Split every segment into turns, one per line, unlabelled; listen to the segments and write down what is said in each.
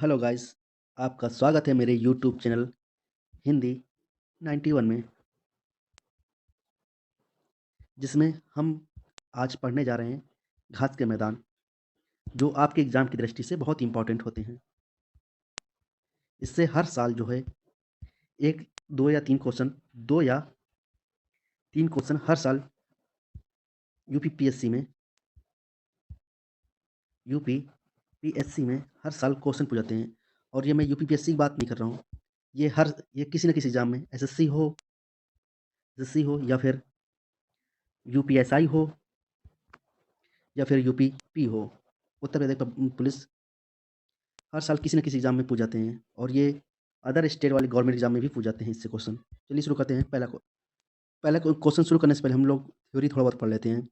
Hello guys, आपका स्वागत है मेरे यूट्यूब चैनल हिंदी 91 में, जिसमें हम आज पढ़ने जा रहे हैं घास के मैदान, जो आपके एग्ज़ाम की दृष्टि से बहुत इम्पोर्टेंट होते हैं। इससे हर साल जो है 1, 2 या 3 क्वेश्चन 2 या 3 क्वेश्चन हर साल यूपीपीएससी में यूपीपीएससी में हर साल क्वेश्चन पूछ जाते हैं। और ये मैं यूपीपीएससी की बात नहीं कर रहा हूँ, ये किसी न किसी एग्ज़ाम में एसएससी हो या फिर यूपीएसआई हो या फिर यूपीपी हो, उत्तर प्रदेश पुलिस हर साल किसी न किसी एग्ज़ाम में पूछ जाते हैं। और ये अदर स्टेट वाले गवर्नमेंट एग्ज़ाम में भी पूछ जाते हैं इससे क्वेश्चन। चलिए शुरू करते हैं। पहला क्वेश्चन शुरू करने से पहले हम लोग थ्योरी थोड़ा बहुत पढ़ लेते हैं।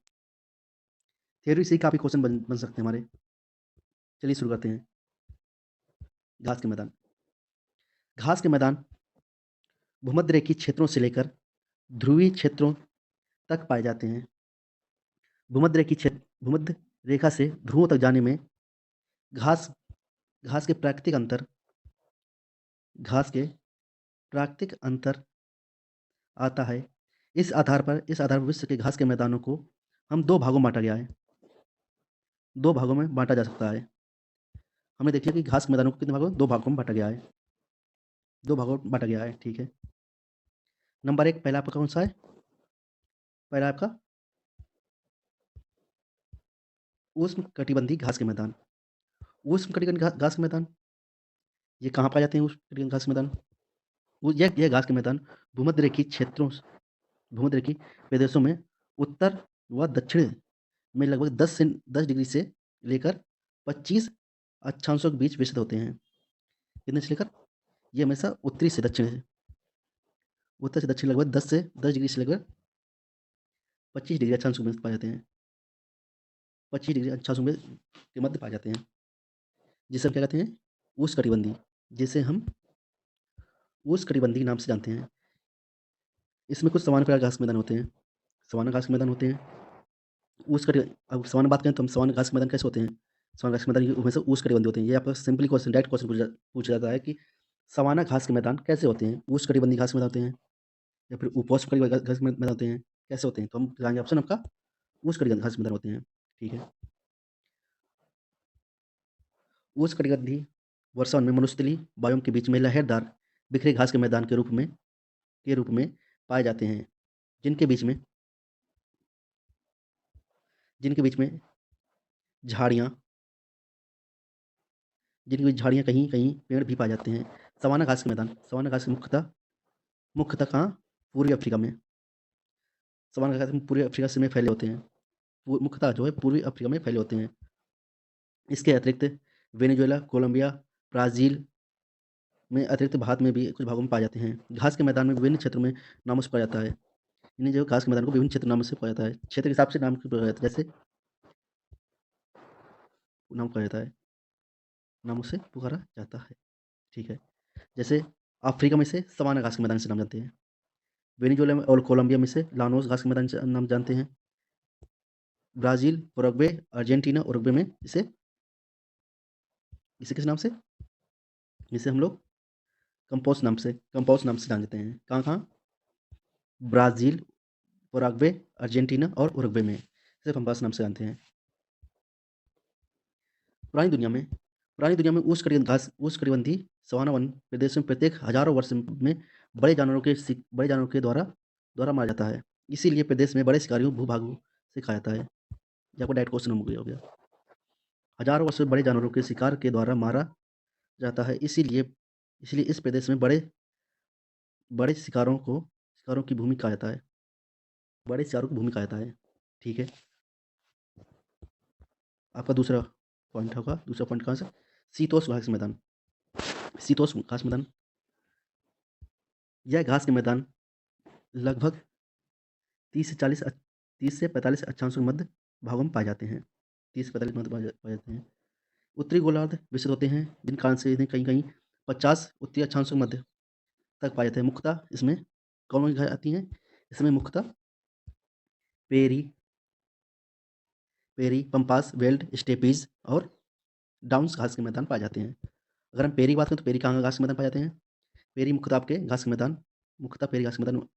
थ्योरी से ही काफ़ी क्वेश्चन बन सकते हैं हमारे। चलिए शुरू करते हैं। घास के मैदान। घास के मैदान भूमध्यरेखीय क्षेत्रों से लेकर ध्रुवीय क्षेत्रों तक पाए जाते हैं। भूमध्य रेखा से ध्रुवों तक जाने में घास घास के प्राकृतिक अंतर घास के प्राकृतिक अंतर आता है। इस आधार पर विश्व के घास के मैदानों को हम 2 भागों में बाँटा गया है। 2 भागों में बाँटा जा सकता है। हमने देखा कि घास के मैदानों को कितने भागों में 2 भागों में बाँटा गया है। 2 भागों में बाँटा गया है, ठीक है। नंबर 1 पहला आपका कौन-सा है? पहला आपका उष्णकटिबंधीय घास के मैदान। उष्णकटिबंधीय घास के मैदान, ये कहाँ पाए जाते हैं उष्णकटिबंधीय घास के मैदान? वो यह घास के मैदान भूमध्यरेखीय प्रदेशों में उत्तर व दक्षिण में लगभग 10 डिग्री से लेकर 25 अक्षांशों के बीच विस्तृत होते हैं। कितने से लेकर? ये हमेशा उत्तर से दक्षिण लगभग 10 डिग्री से लेकर 25 डिग्री अक्षांशों में पाए जाते हैं। 25 डिग्री अक्षांशों में के मध्य पाए जाते हैं, जिसे हम क्या कहते हैं? उष्णकटिबंधीय, जिसे हम उष्णकटिबंधीय नाम से जानते हैं। इसमें कुछ सामान्य प्रकार के घास के मैदान होते हैं। सामान्य घास के मैदान होते हैं। अब सामान्य बात करें तो हम सामान्य घास के मैदान कैसे होते हैं? सामान्य घास के मैदान ये हमेशा उष्णकटिबंधीय होते हैं। ये आपका सिंपली क्वेश्चन डायरेक्ट क्वेश्चन पूछा जाता है कि सामान्य घास के मैदान कैसे होते हैं? उष्णकटिबंधीय घास के मैदान होते हैं या फिर उपोष्णकटिबंधीय घास के मैदान होते हैं, कैसे होते हैं? तो हम बताएँगे ऑप्शन आपका उष्णकटिबंधीय घास के मैदान होते हैं, ठीक है। उष्णकटिबंधीय वर्षावन में मरुस्थलीय बायोम के बीच में लहरदार बिखरे घास के मैदान के रूप में पाए जाते हैं, जिनके बीच में जिनके बीच में झाड़ियाँ कहीं-कहीं पेड़ भी पाए जाते हैं। सवाना घास मुख्यतः कहाँ? पूर्वी अफ्रीका में। सवाना घास पूर्वी अफ्रीका से में फैले होते हैं। मुख्यतः जो है पूर्वी अफ्रीका में फैले होते हैं। इसके अतिरिक्त वेनेजुएला, कोलंबिया, ब्राज़ील में अतिरिक्त भारत में भी कुछ भागों में पाए जाते हैं। घास के मैदान में विभिन्न क्षेत्रों में नामों से पाया जाता है। इन्हें जो घास के मैदान को विभिन्न क्षेत्र नामों से पाया जाता है। क्षेत्र के हिसाब से नाम पाया जाता है, जैसे नाम पाया जाता है, नामों से पुकारा जाता है, ठीक है। जैसे अफ्रीका में से सवाना घास के मैदान से नाम जानते हैं। वेनेजुएला में और कोलंबिया में से लानोस घास के मैदान से नाम जानते हैं। ब्राज़ील, उरुग्वे, अर्जेंटीना, उरुग्वे में इसे किस नाम से? इसे हम लोग कंपास नाम से जानते हैं। कहाँ-कहाँ? ब्राज़ील, उरुग्वे, अर्जेंटीना और उरुग्वे में इसे कंपास नाम से जानते हैं। पुरानी दुनिया में उष्णकटिबंधीय सवाना वन प्रदेश में प्रत्येक हज़ारों वर्ष में बड़े जानवरों के द्वारा मारा जाता है। इसीलिए प्रदेश में बड़े शिकारियों भू-भागों से खाया जाता है। ये आपका डायरेक्ट क्वेश्चन हो गया। हज़ारों वर्ष से बड़े जानवरों के शिकार के द्वारा मारा जाता है, इसीलिए इस प्रदेश में बड़े शिकारों की भूमि कहा जाता है। बड़े शिकारों की भूमि कहा जाता है, ठीक है। आपका दूसरा पॉइंट कहाँ से? शीतोष्ण घास मैदान। यह घास के मैदान लगभग 30 से 45 अक्षांशों के मध्य भागों में पाए जाते हैं। 30 से 45 मध्य पाए जाते हैं। उत्तरी गोलार्ध विस्तृत होते हैं, जिन कारण से इन्हें कहीं-कहीं 50 उत्तरी अक्षांशों के मध्य तक पाए जाते हैं। मुख्यतः इसमें कौन-कौन सी घास आती हैं? इसमें मुख्यतः prairie prairie, pampas, veld, steppes और डाउन्स घास के मैदान पाए जाते हैं। अगर हम पेरी की बात करें तो पेरी कहाँ घास के मैदान पाए जाते हैं? पेरी मुख्यतः आपके घास के मैदान मुख्यतः पेरी घास के मैदान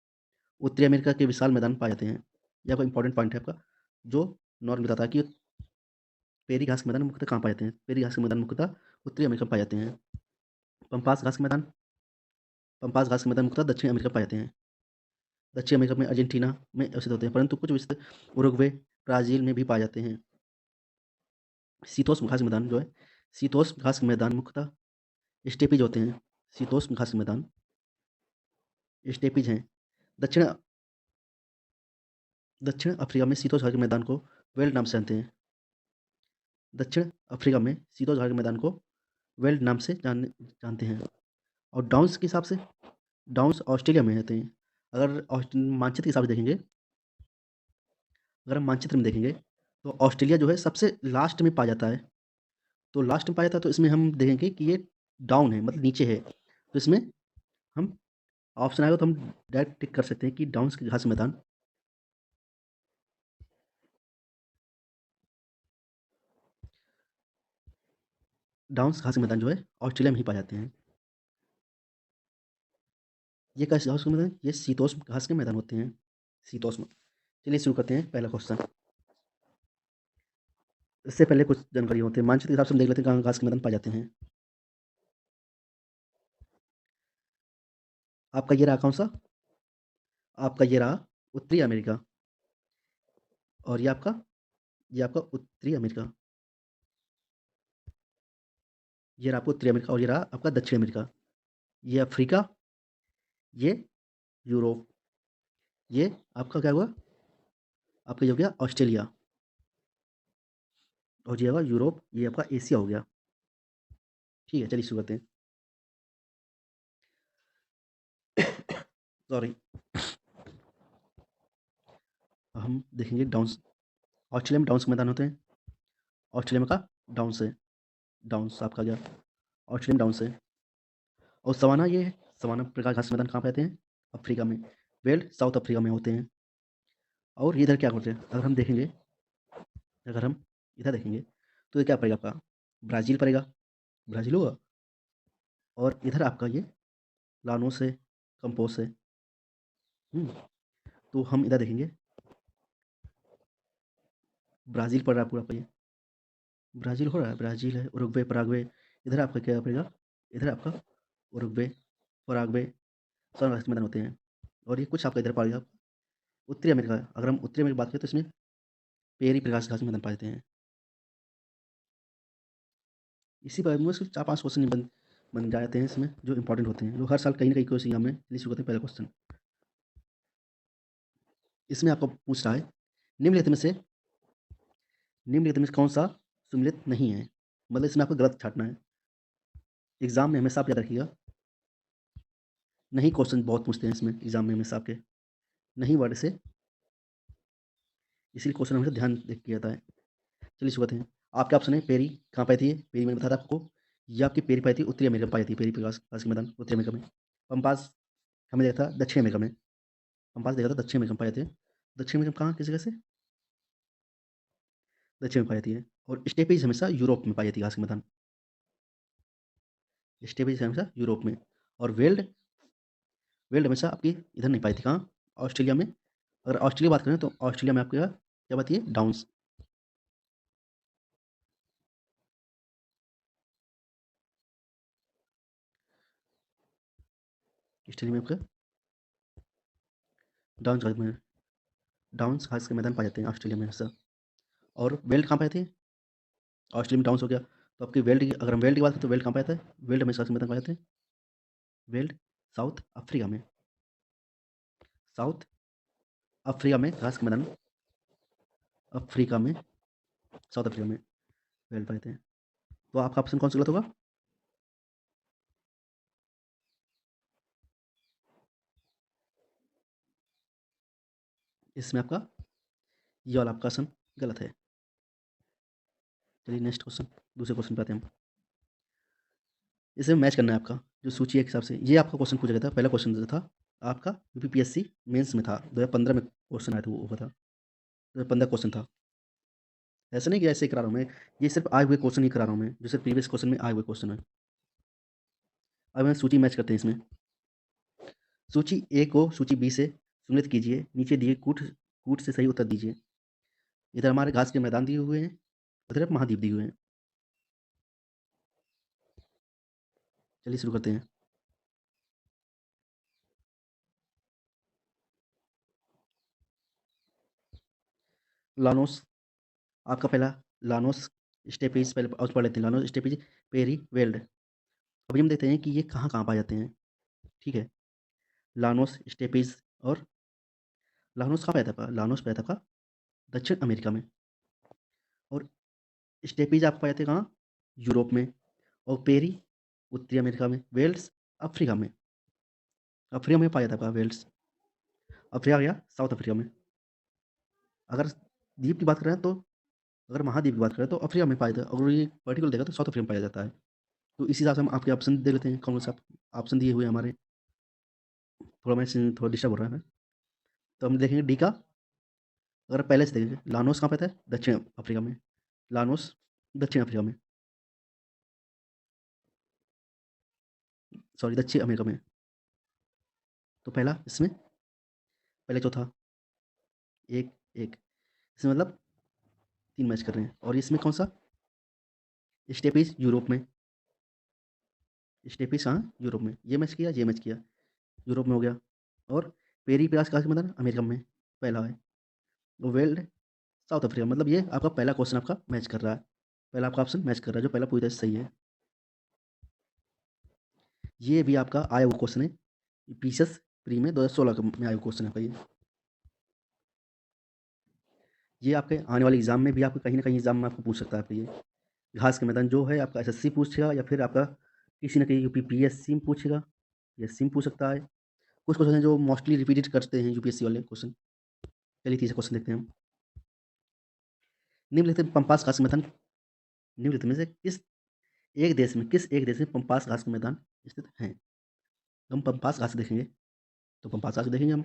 उत्तरी अमेरिका के विशाल मैदान पाए जाते हैं। ये आपका इंपॉर्टेंट पॉइंट है आपका, जो नॉर्म बताता है कि पेरी घास के मैदान मुख्यतः कहाँ पाए जाते हैं? पेरी घास के मैदान मुख्यतः उत्तरी अमेरिका में पाए जाते हैं। पंपास घास के मैदान पंपास घास के मैदान मुख्यतः दक्षिण अमेरिका में पाए जाते हैं। दक्षिण अमेरिका में अर्जेंटीना में अवस्थित होते हैं, परंतु कुछ विस्तृत उरुग्वे, ब्राज़ील में भी पाए जाते हैं। शीतोष्ण घास के मैदान जो है, शीतोष्ण घास के मैदान मुख्यतः स्टेपीज होते हैं। शीतोष्ण घास के मैदान स्टेपीज हैं। दक्षिण दक्षिण अफ्रीका में शीतोष्ण घास के मैदान को वेल्ड नाम से जानते हैं। दक्षिण अफ्रीका में शीतोष्ण घास के मैदान को वेल्ड नाम से जानते हैं। और डाउन्स के हिसाब से डाउन्स ऑस्ट्रेलिया में रहते हैं। अगर मानचित्र के हिसाब से देखेंगे, अगर हम मानचित्र में देखेंगे तो ऑस्ट्रेलिया जो है सबसे लास्ट में पाया जाता है। तो लास्ट में पाया जाता है, तो इसमें हम देखेंगे कि ये डाउन है, मतलब नीचे है। तो इसमें हम ऑप्शन आएगा तो हम डायरेक्ट टिक कर सकते हैं कि डाउन्स के घास मैदान डाउन्स घास के मैदान जो है ऑस्ट्रेलिया में ही पाए जाते हैं। ये कैसे घास के मैदान? ये शीतोष्ण घास के मैदान होते हैं। शीतोष्ण। चलिए शुरू करते हैं पहला क्वेश्चन। इससे पहले कुछ जानकारी होती है, मानचित्र के हिसाब से हम देख लेते हैं कहाँ घास के मैदान पाए जाते हैं। आपका ये रहा कौन सा? आपका ये रहा उत्तरी अमेरिका। और ये आपका उत्तरी अमेरिका। ये रहा आपका उत्तरी अमेरिका और ये रहा आपका दक्षिण अमेरिका। ये अफ्रीका, ये यूरोप, ये आपका क्या हुआ? आपका ये हो गया ऑस्ट्रेलिया। और ये होगा यूरोप, ये आपका एशिया हो गया। ठीक है, चलिए शुरू करते हैं। सॉरी। हम देखेंगे डाउन्स। ऑस्ट्रेलिया में डाउन्स के मैदान होते हैं। ऑस्ट्रेलिया में का डाउन्स है। डाउन्स आपका गया ऑस्ट्रेलिया में डाउन्स है। और सवाना ये है, सवाना प्रकार घास के मैदान कहाँ पाते हैं? अफ्रीका में। वेल्ड साउथ अफ्रीका में होते हैं। और इधर क्या होते हैं? अगर हम इधर देखेंगे तो ये क्या पड़ेगा आपका? ब्राज़ील पड़ेगा। ब्राज़ील होगा। और इधर आपका ये लानोस है, कंपोस है। तो हम इधर देखेंगे, ब्राज़ील पड़ रहा है पूरा आपका ये। ब्राज़ील हो रहा है, ब्राज़ील है, उरुग्वे, पराग्वे। इधर आपका क्या पड़ेगा? इधर आपका उरुग्वे, पराग्वे, सब घास के मैदान होते हैं। और ये कुछ आपका इधर पड़ेगा उत्तरी अमेरिका। अगर हम उत्तरी अमेरिका की बात करें तो इसमें पेरी प्रकाश घास के मैदान पाए जाते हैं। इसी पर मुश्किल 4-5 क्वेश्चन बन बन जाते हैं इसमें, जो इंपॉर्टेंट होते हैं, जो हर साल कहीं न कहीं क्वेश्चन एग्जाम में चलिए शुरू करते हैं पहला क्वेश्चन। इसमें आपको पूछ रहा है, निम्नलिखित में से निम्नलिखित में से कौन-सा सम्मिलित नहीं है? मतलब इसमें आपको गलत छाँटना है। एग्ज़ाम में हमेशा आप याद रखिएगा, नहीं क्वेश्चन बहुत पूछते हैं इसमें एग्ज़ाम में हमेशा आपके, नहीं वर्ड से, इसीलिए क्वेश्चन हमेशा ध्यान देके किया जाता है। चलिए शुरू करते हैं। आपके ऑप्शन है पेरी कहाँ पाई थी ये? पेरी मैंने बताया था आपको, ये आपकी पेरी पाई थी उत्तरी अमेरिका में पाई जाती है, पेरी प्रकाश घास के मैदान उत्तरी अमेरिका में। पम्पास हमने देखा था दक्षिण अमेरिका में। पम्पास देखा था दक्षिण अमेरिका में पाई जाती है। दक्षिण अमेरिका में कहाँ, किस जगह से? दक्षिण में पाई जाती है। और स्टेपीज़ हमेशा यूरोप में पाई जाती है घास के मैदान। स्टेपीज़ हमेशा यूरोप में। और वेल्ड वेल्ड हमेशा आपकी इधर नहीं पाई थी, कहाँ? ऑस्ट्रेलिया में। अगर ऑस्ट्रेलिया की बात करें तो ऑस्ट्रेलिया में आपका क्या पाती है? डाउन्स। ऑस्ट्रेलिया में आपका डाउन्स घास में डाउन्स घास के मैदान पाए जाते हैं ऑस्ट्रेलिया में हमेशा। और वेल्ड कहाँ पाए थे? ऑस्ट्रेलिया में डाउन्स हो गया। तो आपकी वेल्ड की, अगर हम वेल्ड की बात करें तो वेल्ड कहाँ पाया जाता है? वेल्ड हमेशा घास के मैदान पाए जाते हैं। वेल्ड साउथ अफ्रीका में। साउथ अफ्रीका में घास के मैदान, अफ्रीका में, साउथ अफ्रीका में वेल्ड पाए जाते हैं। तो आपका ऑप्शन कौन सा गलत होगा? इसमें आपका ये वाला आपका ऑप्शन गलत है। चलिए नेक्स्ट क्वेश्चन, दूसरे क्वेश्चन पे आते हैं हम। इसे मैच करना है आपका, जो सूची है के हिसाब से। ये आपका क्वेश्चन पूछा गया था, पहला क्वेश्चन जो था आपका यूपीपीएससी मेंस में था, 2015 में क्वेश्चन आया था, वो था 2015 क्वेश्चन था। ऐसा नहीं कि ऐसे ही करा रहा हूँ मैं, ये सिर्फ आए हुए क्वेश्चन ही करा रहा हूँ मैं, जो सिर्फ प्रीवियस क्वेश्चन में आए हुए क्वेश्चन है। अब हमें सूची मैच करते हैं इसमें। सूची ए को सूची बी से सम्मिलित कीजिए, नीचे दिए कूट कूट से सही उत्तर दीजिए। इधर हमारे घास के मैदान दिए हुए हैं, उधर महाद्वीप दिए हुए हैं। चलिए शुरू करते हैं। लानोस, आपका पहला लानोस स्टेपीज, पहले और पढ़ लेते हैं। Llanos steppes prairie veld. अभी हम देखते हैं कि ये कहाँ पाए जाते हैं। ठीक है, लानोस स्टेपीज और लानोस कहाँ पैदा था? लानोस पैदा था दक्षिण अमेरिका में, और स्टेपीज आपको पाए जाते हैं कहाँ? यूरोप में, और पेरी उत्तरी अमेरिका में, वेल्स अफ्रीका में। अफ्रीका में पाया जाता है वेल्स, अफ्रीका या साउथ अफ्रीका में। अगर द्वीप की बात करें तो, अगर महाद्वीप की बात करें तो अफ्रीका में पाया जाता है, अगर ये पर्टिकुलर देखा तो साउथ अफ्रीका में पाया जाता है। तो इसी हिसाब से हम आपके ऑप्शन दे लेते हैं, कौन सा ऑप्शन दिए हुए हैं हमारे। थोड़ा डिस्टर्ब हो रहा है। तो हम देखेंगे डी का, अगर पहले से देखेंगे लानोस कहाँ पे था? दक्षिण अफ्रीका में। लानोस दक्षिण अफ्रीका में, सॉरी दक्षिण अमेरिका में। तो पहला इसमें, पहले चौथा एक एक, इसमें मतलब 3 मैच कर रहे हैं। और इसमें कौन सा? स्टेपीज यूरोप में, स्टेपीज कहाँ? यूरोप में। ये मैच किया, ये मैच किया, यूरोप में हो गया। और पेरी पियास कहाँ से मैदान? अमेरिका में पहला है। वो वेल्ड साउथ अफ्रीका, मतलब ये आपका पहला क्वेश्चन आपका मैच कर रहा है। पहला आपका ऑप्शन मैच कर रहा है, जो पहला पूरी तरह से सही है। ये भी आपका आया हुआ क्वेश्चन है, पीसीएस प्री में 2016 में आया हुआ क्वेश्चन है आपका ये। ये आपके आने वाले एग्जाम में भी आपको कहीं ना कहीं एग्जाम में आपको पूछ सकता है आपका ये। घास के मैदान जो है आपका एसएससी पूछेगा, या फिर आपका किसी न कहीं यूपीपीएससी में पूछेगा, पीएससी में पूछ सकता है। कुछ क्वेश्चन है जो मोस्टली रिपीटेड करते हैं यूपीएससी वाले क्वेश्चन। चलिए तीसरा क्वेश्चन देखते हैं हम। निम्नलिखित में पंपास घास के मैदान, निम्नलिखित में से किस एक देश में पंपास घास के मैदान स्थित हैं? हम पंपास घास देखेंगे, तो पंपास घास देखेंगे हम।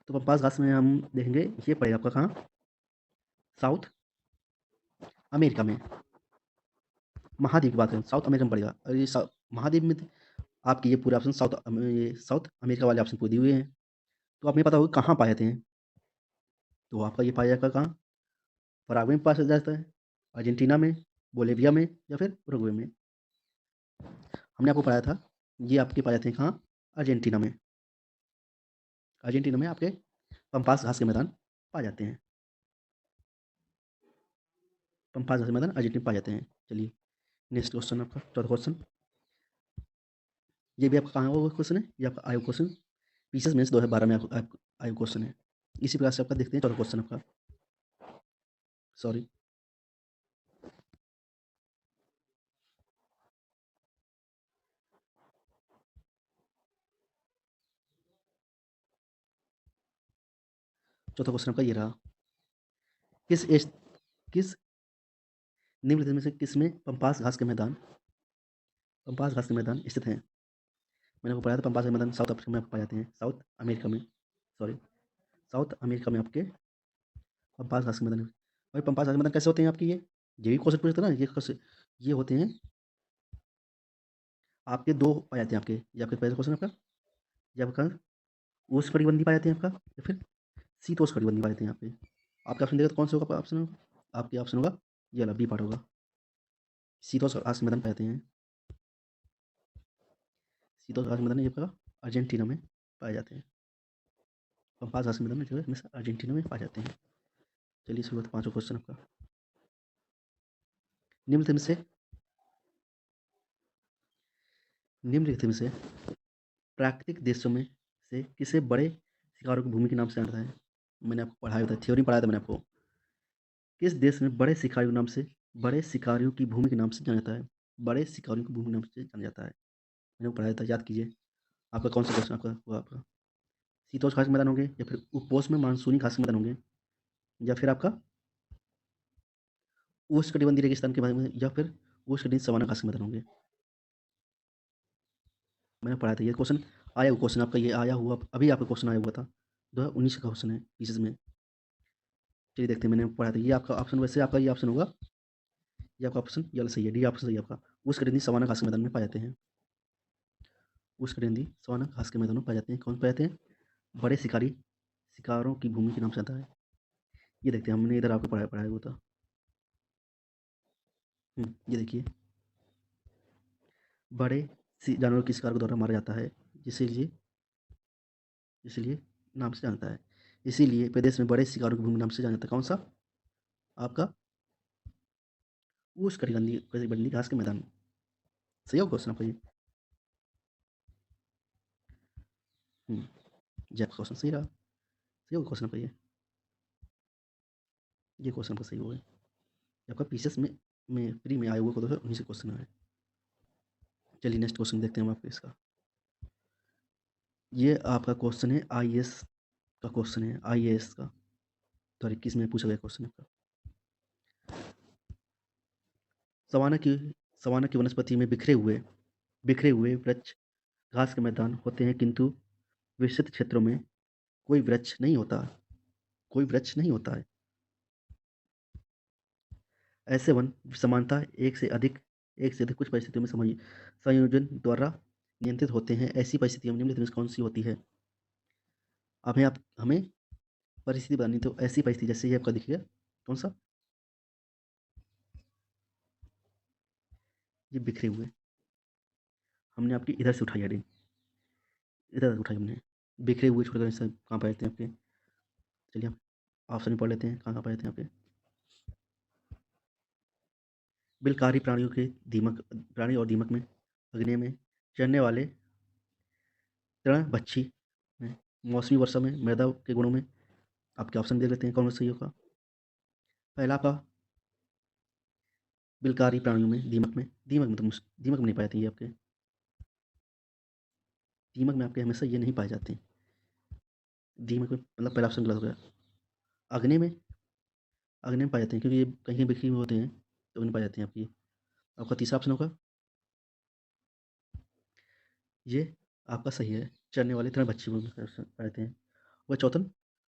तो पंपास घास में हम देखेंगे, ये पड़ेगा आपका कहाँ? साउथ अमेरिका में। महाद्वीप की बात करें साउथ अमेरिका में पड़ेगा, और ये महाद्वीप में आपके ये पूरे ऑप्शन ये साउथ अमेरिका वाले ऑप्शन पूरे दिए हुए हैं। तो आपने पता होगा कहाँ पाए जाते हैं। तो आपका ये पाया जाएगा कहाँ? पराग्वे में पाया जाता है, अर्जेंटीना में, बोलिविया में, या फिर उरुग्वे में। हमने आपको पढ़ाया था, ये आपके पाए जाते हैं कहाँ? अर्जेंटीना में। अर्जेंटीना में आपके पंपास घास के मैदान पाए जाते हैं। पंपास घास के मैदान अर्जेंटीना में पाए जाते हैं। चलिए नेक्स्ट क्वेश्चन आपका, चौथा क्वेश्चन। ये भी आपका कहाँ हुआ क्वेश्चन है? ये आपका आयु क्वेश्चन, पीसीएस मेंस 2012 में आयु क्वेश्चन है। इसी प्रकार से आपका देखते हैं चौथा क्वेश्चन आपका, सॉरी। चौथा क्वेश्चन आपका ये रहा, किस एस किस निम्नलिखित में से किसमें पंपास घास के मैदान स्थित हैं? मैंने आपको पढ़ाया था पंपास के मैदान साउथ अफ्रीका में आपको पाए जाते हैं, साउथ अमेरिका में, सॉरी साउथ अमेरिका में आपके पंपास घास के मैदान। भाई पंपास घास के मैदान कैसे होते हैं आपके ये भी क्वेश्चन पूछते हैं ना, ये कैसे ये होते हैं आपके? दो पाए जाते हैं आपके, ये आपके पहले क्वेश्चन आपका, ये आपका उष्णकटिबंधीय पाए जाते हैं आपका, या फिर शीतोष्णकटिबंधीय पाए जाते हैं आपके। आपका ऑप्शन देगा तो कौन सा होगा ऑप्शन होगा? आपके ऑप्शन होगा ये वाला, बी पार्ट होगा। शीतोष्ण घास के मैदान पाए जाते हैं, शीतोष्ण घास के मैदान ये आपका अर्जेंटीना में पाए जाते हैं। पंपास घास के मैदान जो है हमेशा अर्जेंटीना में पाए जाते हैं। चलिए शुरू होता है पाँचवा क्वेश्चन आपका। निम्नलिखित में से निम्नलिखित में से प्राकृतिक देशों में से किसे बड़े शिकारों की भूमि के नाम से जाना जाता है? मैंने आपको पढ़ाया था, थ्योरी पढ़ाया था मैंने आपको। किस देश में बड़े शिकारियों की भूमि के नाम से जाना जाता है? बड़े शिकारियों की भूमि के नाम से जाना जाता है, मैंने आपको पढ़ाया था, याद कीजिए। आपका कौन सा क्वेश्चन आपका हुआ आपका? शीतोष्ण घास के मैदान होंगे, या फिर उपोष्ण में मानसूनी घास के मैदान होंगे, या फिर आपका उष्णकटिबंधीय रेगिस्तान के बारे में, या फिर उष्णकटिबंधीय सवाना घास के मैदान होंगे। मैंने पढ़ाया था ये क्वेश्चन, आया हुआ क्वेश्चन आपका, ये आया हुआ अभी आपका क्वेश्चन आया हुआ था, 2019 का क्वेश्चन है पीसीएस में। चलिए देखते हैं, मैंने पढ़ा था ये आपका ऑप्शन, वैसे आपका ये ऑप्शन होगा, ये आपका ऑप्शन ये वाला सही है, डी ऑप्शन सही है आपका। उष्णकटिबंधीय सवाना घास के मैदान में पाए जाते हैं। उष्णकटिबंधीय सवाना घास के मैदानों में पाए जाते हैं। कौन पाए जाते हैं? बड़े शिकारों की भूमि के नाम से आता है। ये देखते हैं, हमने इधर आपको पढ़ाया हुआ था। ये देखिए, बड़े जानवरों के शिकार के द्वारा मारा जाता है, इसीलिए नाम से जानता है। इसीलिए प्रदेश में बड़े शिकारों की भूमि नाम से जाना जाता है। कौन सा? आपका उष्णकटिबंधीय घास के मैदान। सही होगा क्वेश्चन आपका ये। जी, आपका क्वेश्चन सही रहा। सही होगा क्वेश्चन आपका ये क्वेश्चन आपका सही होगा। ये आपका पीसीएस में फ्री में आया हुआ क्वेश्चन है, उन्हीं से क्वेश्चन है। चलिए नेक्स्ट क्वेश्चन देखते हैं हम आपके इसका। ये आपका क्वेश्चन है आईएएस का क्वेश्चन है, आईएएस का 2021 में पूछा गया क्वेश्चन आपका। सवाना की वनस्पति में बिखरे हुए वृक्ष घास के मैदान होते हैं, किंतु विस्तृत क्षेत्रों में कोई वृक्ष नहीं होता है। ऐसे वन समानतः एक से अधिक कुछ परिस्थितियों में संयोजन द्वारा नियंत्रित होते हैं। ऐसी परिस्थितियां निम्नलिखित में से कौन सी होती है? हमें परिस्थिति बतानी, तो ऐसी परिस्थिति जैसे ये आपका दिखिएगा, कौन सा? ये बिखरे हुए, हमने आपकी इधर से उठाई हेडिंग, इधर से उठाई हमने। बिखरे हुए छोटे से कहाँ पाए जाते हैं आपके? चलिए आप ऑप्शन में पढ़ लेते हैं, कहाँ पाए जाते हैं आपके? बिलकारी प्राणी और दीमक में, अग्नि में, चरने वाले तृणभक्षी में, मौसमी वर्षा में, मृदा के गुणों में। आपके ऑप्शन देख लेते हैं कौन सा सही होगा। पहला आपका बिलकारी प्राणियों में, दीमक में नहीं पाए जाते ये आपके। दीमक में आपके हमेशा ये नहीं पाए जाते। दीमक में मतलब पहला ऑप्शन गलत हो गया। अग्नि में पाए जाते हैं, क्योंकि ये कहीं बिखरे हुए होते हैं, तो उनमें पाए जाते हैं आपकी। आपका तीसरा ऑप्शन होगा, ये आपका सही है, चरने वाले तृणभक्षी में पाए जाते हैं। वह चौथा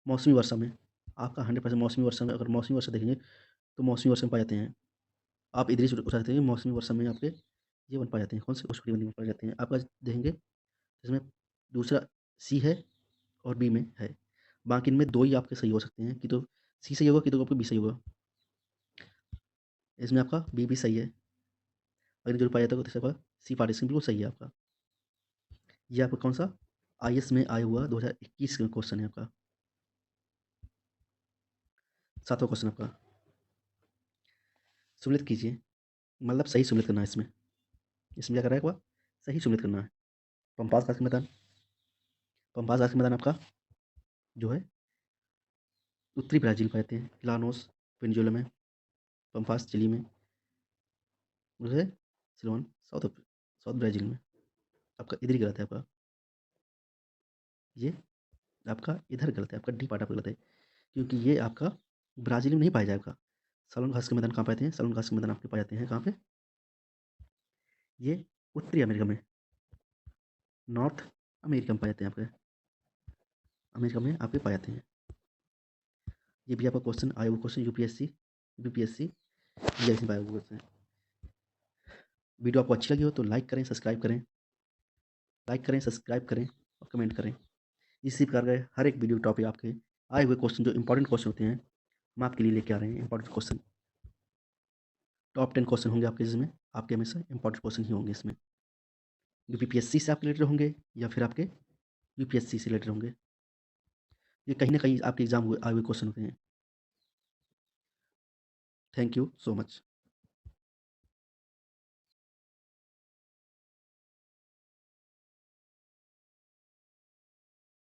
मौसमी वर्षा में, आपका 100% मौसमी वर्षा में, अगर मौसमी वर्षा देखेंगे तो मौसमी वर्षा में पाए जाते हैं। आप इधर ही उठा सकते हैं, मौसमी वर्षा में आपके ये वन पाए जाते हैं। कौन से? उष्णकटिबंधीय वन पाए जाते हैं। आपका देखेंगे इसमें दूसरा सी है और बी में है। बाकी इनमें 2 ही आपके सही हो सकते हैं, कि तो सी सही होगा, कि तो आपका बी सही होगा। इसमें आपका बी भी सही है। अगर जो पाया जाता है तो आपका सी पार्टीशन बिल्कुल सही है आपका। ये आपका कौन सा? आईएएस में आया हुआ 2021 का क्वेश्चन है आपका। 7वां क्वेश्चन आपका, सम्मिलित कीजिए, मतलब सही सम्मिलित करना है इसमें। इसमें क्या कर रहा है आपका? सही सम्मिलित करना है। पंपास घास के मैदान आपका जो है उत्तरी ब्राज़ील पाए जाते हैं। लानोस वेनेजुएला में, पंपास चिली में, जो है सिलोन साउथ ब्राज़ील में। आपका इधर ही गलत है आपका। ये आपका इधर गलत है, आपका डी पार्ट आपका गलत है, क्योंकि ये आपका ब्राज़ील में नहीं पाया जाएगा। सलोन घास के मैदान कहाँ पाते हैं? सलोन घास के मैदान आपके पाए जाते हैं कहाँ पे? ये उत्तरी अमेरिका में, नॉर्थ अमेरिका में पाए जाते हैं आपके। अमेरिका में आपके पाए जाते हैं। ये भी आपका क्वेश्चन आया हुआ क्वेश्चन यूपीएससी जीआईएस में आया हुआ क्वेश्चन है। वीडियो आपको अच्छी लगी हो तो लाइक करें और कमेंट करें। इसी प्रकार के हर एक वीडियो टॉपिक आपके आए हुए क्वेश्चन, जो इंपॉर्टेंट क्वेश्चन होते हैं, हम आपके लिए लेके आ रहे हैं। इंपॉर्टेंट क्वेश्चन टॉप 10 क्वेश्चन होंगे आपके, जिसमें आपके हमेशा इंपॉर्टेंट क्वेश्चन ही होंगे इसमें। यूपीपीएससी से आपके रिलेटेड होंगे या फिर आपके यूपीएससी से रिलेटेड होंगे। ये कहीं ना कहीं आपके एग्जाम आए हुए क्वेश्चन होते हैं। Thank you so much.